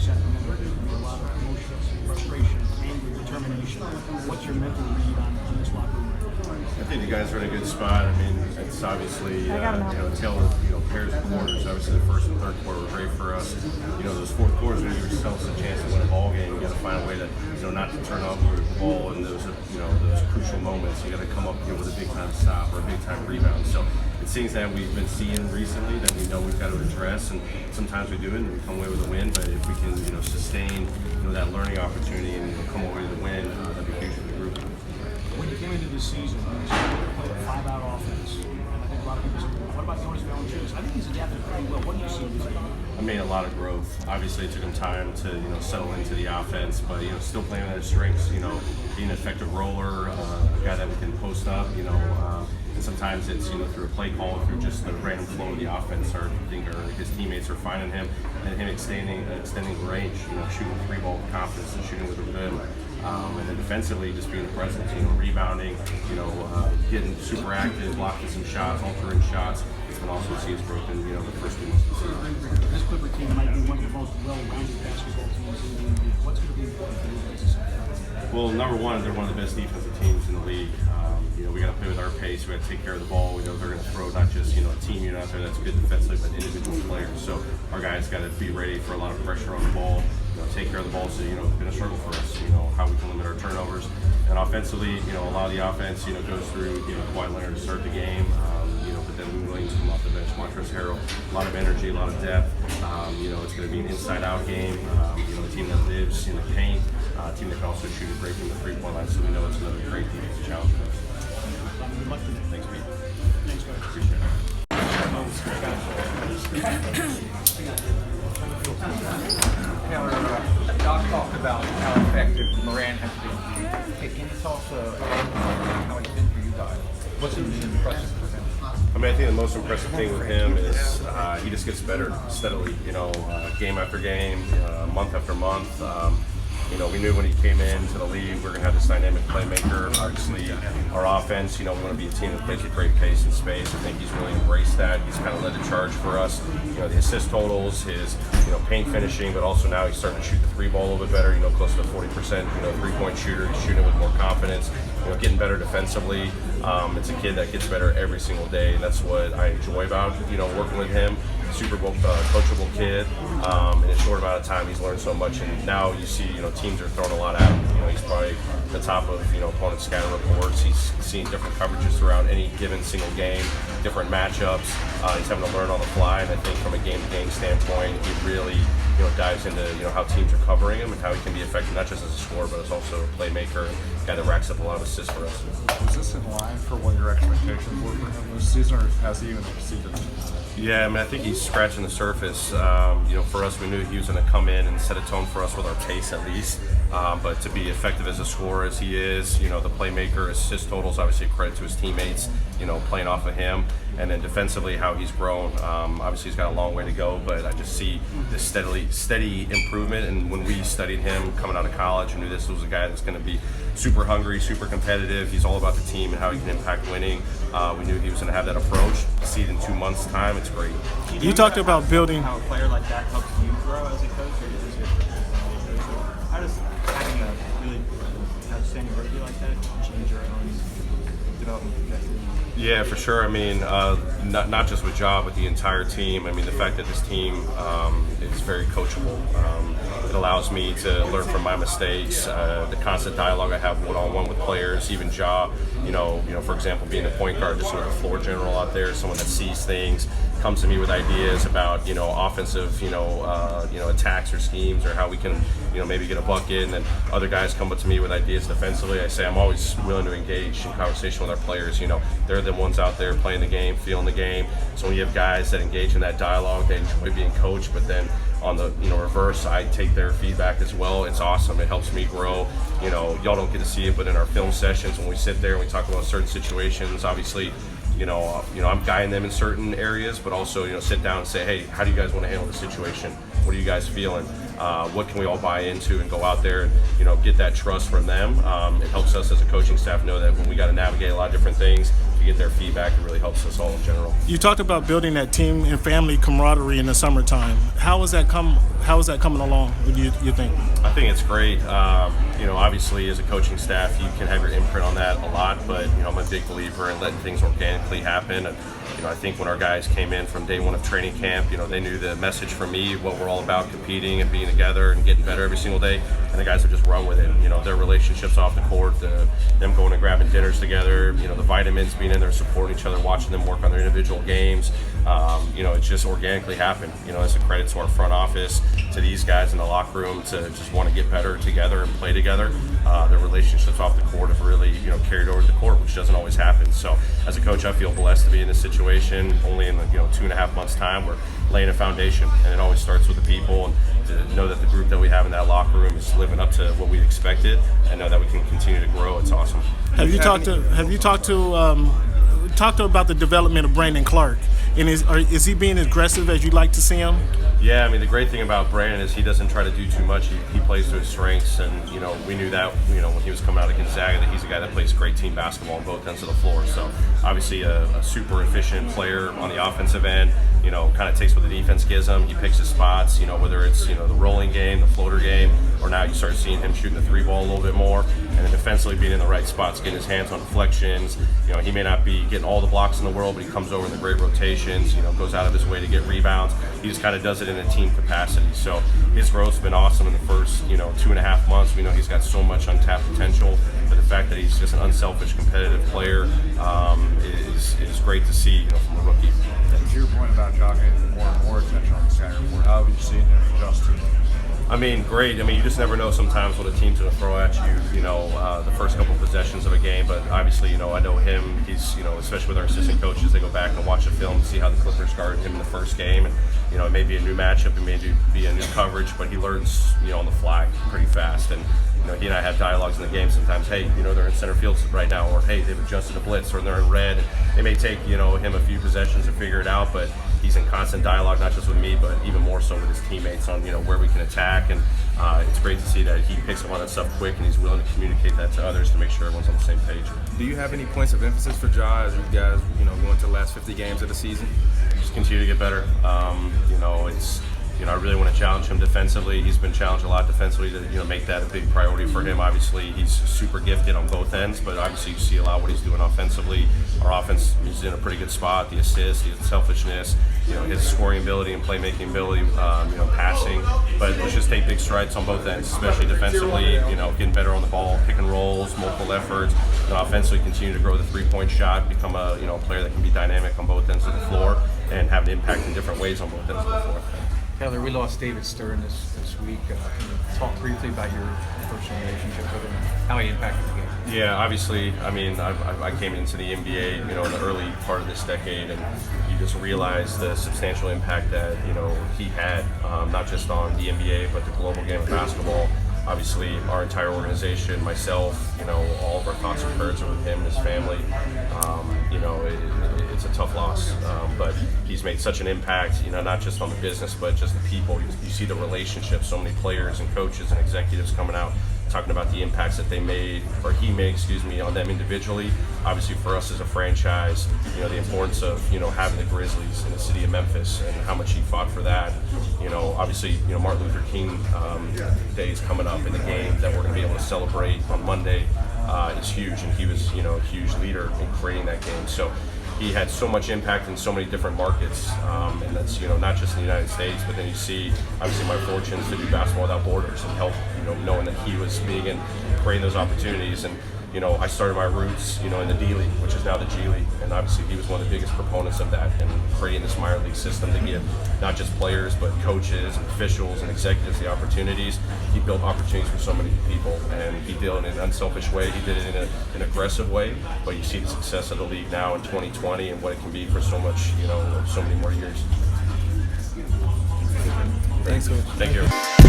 Sacramento, there's going to be a lot of emotions, frustration, anger, determination. What's your mental read on this locker room? I think the guys are in a good spot. I mean, it's obviously a tale of pairs of quarters. Obviously, the first and third quarter were great for us. Those fourth quarters when you give yourself a chance to win a ball game, you got to find a way to not to turn over the ball in those those crucial moments. You got to come up with a big time stop or a big time rebound. So it's things that we've been seeing recently that we know we've got to address, and sometimes we do it and we come away with a win. But if we can sustain that learning opportunity and come away with a win, that'd be huge for the group. When you came into this season, you played a 5-out offense, and I think a lot of people say, what about Jonas Valanciunas? I think he's adapted pretty well. What do you see in this game? I mean, a lot of growth. Obviously, it took him time to settle into the offense, but still playing at his strengths. Being an effective roller, a guy that we can post up. And sometimes it's through a play call, through just the random flow of the offense, or his teammates are finding him and him extending the range. Shooting the 3-ball with confidence and shooting with a rim. And then defensively, just being a presence, rebounding, getting super active, blocking some shots, altering shots. You can also see his growth in, the first 2 months of the season. This Clipper team might be one of the most well-rounded basketball teams in the league. What's going to be important for you guys to say? Well, number one, they're one of the best defensive teams in the league. We got to play with our pace. We got to take care of the ball. We know they're going to throw not just a team unit out there that's good defensively, but individual players. So our guys got to be ready for a lot of pressure on the ball. Take care of the ball. So it's been a struggle for us. How we can limit our turnovers. And offensively, a lot of the offense goes through Kawhi Leonard to start the game. But then Lou Williams come off the bench, Montrezl Harrell. A lot of energy, a lot of depth. It's going to be an inside-out game. A team that lives in the paint. A team that can also shoot it great from the 3-point line. So we know it's another great defensive challenge for us. Good luck today. Thanks, Pete. Thanks, guys. Appreciate Taylor, Doc talked about how effective Morant has been. Hey, can you talk about how he's been for you guys? What's impressive for him? I mean, I think the most impressive thing with him is he just gets better steadily, game after game, month after month. We knew when he came into the league, we're going to have this dynamic playmaker. Obviously, our offense, we want to be a team that plays at great pace and space. I think he's really embraced that. He's kind of led the charge for us. The assist totals, his, paint finishing, but also now he's starting to shoot the 3-ball a little bit better, close to 40%, 3-point shooter. He's shooting with more confidence, getting better defensively. It's a kid that gets better every single day, and that's what I enjoy about, working with him. Super coachable kid. In a short amount of time, he's learned so much, and now you see, teams are throwing a lot at him. He's probably the top of, opponent scouting reports. He's seeing different coverages throughout any given single game, different matchups. He's having to learn on the fly, and I think from a game-to-game standpoint, he really, dives into, how teams are covering him and how he can be effective, not just as a scorer, but as also a playmaker, and a guy that racks up a lot of assists for us. Was this in line for what your expectations were for him this season, or has he even exceeded? Yeah, I mean, I think he's scratching the surface. For us, we knew he was going to come in and set a tone for us with our pace at least. But to be effective as a scorer as he is, the playmaker, assist totals, obviously a credit to his teammates, playing off of him. And then defensively, how he's grown. Obviously, he's got a long way to go, but I just see this steady improvement. And when we studied him coming out of college, we knew this was a guy that's going to be super hungry, super competitive. He's all about the team and how he can impact winning. We knew he was going to have that approach. See it in 2 months' time. It's great. You talked about building. How a player like that helps you grow as a coach, or is it how does having a really outstanding rookie like that change your own development trajectory? Yeah, for sure. I mean, not just with Ja, but the entire team. I mean, the fact that this team is very coachable. It allows me to learn from my mistakes. The constant dialogue I have one-on-one with players, even Ja. For example, being a point guard, just sort of a floor general out there, someone that sees things, comes to me with ideas about offensive attacks or schemes, or how we can maybe get a bucket, and then other guys come up to me with ideas defensively. I say I'm always willing to engage in conversation with our players. They're the ones out there playing the game, feeling the game. So when you have guys that engage in that dialogue, they enjoy being coached, but then on the reverse, I take their feedback as well. It's awesome. It helps me grow. Y'all don't get to see it, but in our film sessions, when we sit there and we talk about certain situations, obviously, I'm guiding them in certain areas, but also, sit down and say, hey, how do you guys want to handle the situation? What are you guys feeling? What can we all buy into, and go out there and, get that trust from them. It helps us as a coaching staff know that when we got to navigate a lot of different things, to get their feedback. It really helps us all in general. You talked about building that team and family camaraderie in the summertime. How is that coming along? You think? I think it's great. Obviously, as a coaching staff, you can have your imprint on that a lot, but I'm a big believer in letting things organically happen. And I think when our guys came in from day one of training camp, they knew the message from me, what we're all about, competing and being together and getting better every single day. And the guys have just run with it. Their relationships off the court, them going and grabbing dinners together, the vitamins, being in there, supporting each other, watching them work on their individual games. It's just organically happened. It's a credit to our front office, to these guys in the locker room to just want to get better together and play together. Their relationships off the court have really, carried over to the court, which doesn't always happen. So as a coach, I feel blessed to be in this situation. Only in 2.5 months' time, we're laying a foundation, and it always starts with the people. And to know that the group that we have in that locker room is living up to what we expected, and know that we can continue to grow. It's awesome. Have you talked to about the development of Brandon Clarke? And is he being as aggressive as you'd like to see him? Yeah, the great thing about Brandon is he doesn't try to do too much. He plays to his strengths, and we knew that when he was coming out of Gonzaga that he's a guy that plays great team basketball on both ends of the floor. So obviously a super efficient player on the offensive end. Kind of takes what the defense gives him. He picks his spots. Whether it's the rolling game, the floater game, or now you start seeing him shooting the three ball a little bit more, and then defensively being in the right spots, getting his hands on deflections. He may not be getting all the blocks in the world, but he comes over in the great rotations. Goes out of his way to get rebounds. He just kind of does it in a team capacity. So his growth's been awesome in the first 2.5 months. We know he's got so much untapped potential, but the fact that he's just an unselfish, competitive player is great to see from a rookie. To your point about Jock getting more and more attention on the scouting report, how have you seen him adjust to it? Great. You just never know sometimes what a team's going to throw at you, the first couple of possessions of a game. But obviously, I know him. He's, especially with our assistant coaches, they go back and watch the film and see how the Clippers guarded him in the first game. And, it may be a new matchup, it may be a new coverage, but he learns, on the fly pretty fast. And, he and I have dialogues in the game sometimes. Hey, they're in center field right now, or hey, they've adjusted the blitz, or they're in red. It may take, him a few possessions to figure it out, but he's in constant dialogue, not just with me, but even more so with his teammates on, where we can attack. And it's great to see that he picks up on that stuff quick, and he's willing to communicate that to others to make sure everyone's on the same page. Do you have any points of emphasis for Ja as you guys, go into the last 50 games of the season? Just continue to get better. I really want to challenge him defensively. He's been challenged a lot defensively to make that a big priority for him. Obviously, he's super gifted on both ends, but obviously you see a lot of what he's doing offensively. Our offense is in a pretty good spot. The assists, the selfishness, his scoring ability and playmaking ability, passing. But let's just take big strides on both ends, especially defensively. Getting better on the ball, pick and rolls, multiple efforts. Offensively, continue to grow the three-point shot, become a player that can be dynamic on both ends of the floor and have an impact in different ways on both ends of the floor. Taylor, we lost David Stern this week. Can you talk briefly about your personal relationship with him and how he impacted the game? Yeah, obviously, I came into the NBA, in the early part of this decade, and you just realize the substantial impact that, he had, not just on the NBA, but the global game of basketball. Obviously, our entire organization, myself, all of our thoughts and prayers are with him and his family. It's a tough loss, but he's made such an impact, not just on the business, but just the people. You see the relationships, so many players and coaches and executives coming out talking about the impacts that he made, on them individually. Obviously, for us as a franchise, the importance of, having the Grizzlies in the city of Memphis and how much he fought for that. Obviously, Martin Luther King Day is coming up in the game that we're going to be able to celebrate on Monday is huge, and he was, a huge leader in creating that game. So he had so much impact in so many different markets, and that's not just in the United States, but then you see obviously my fortunes to do Basketball Without Borders and help knowing that he was big in creating those opportunities. And I started my roots in the D League, which is now the G League, and obviously he was one of the biggest proponents of that and creating this minor league system to give not just players but coaches and officials and executives the opportunities. He built opportunities for so many people, and he did it in an unselfish way. He did it in an aggressive way, but you see the success of the league now in 2020 and what it can be for so much, so many more years. Thanks, Coach. Thank you.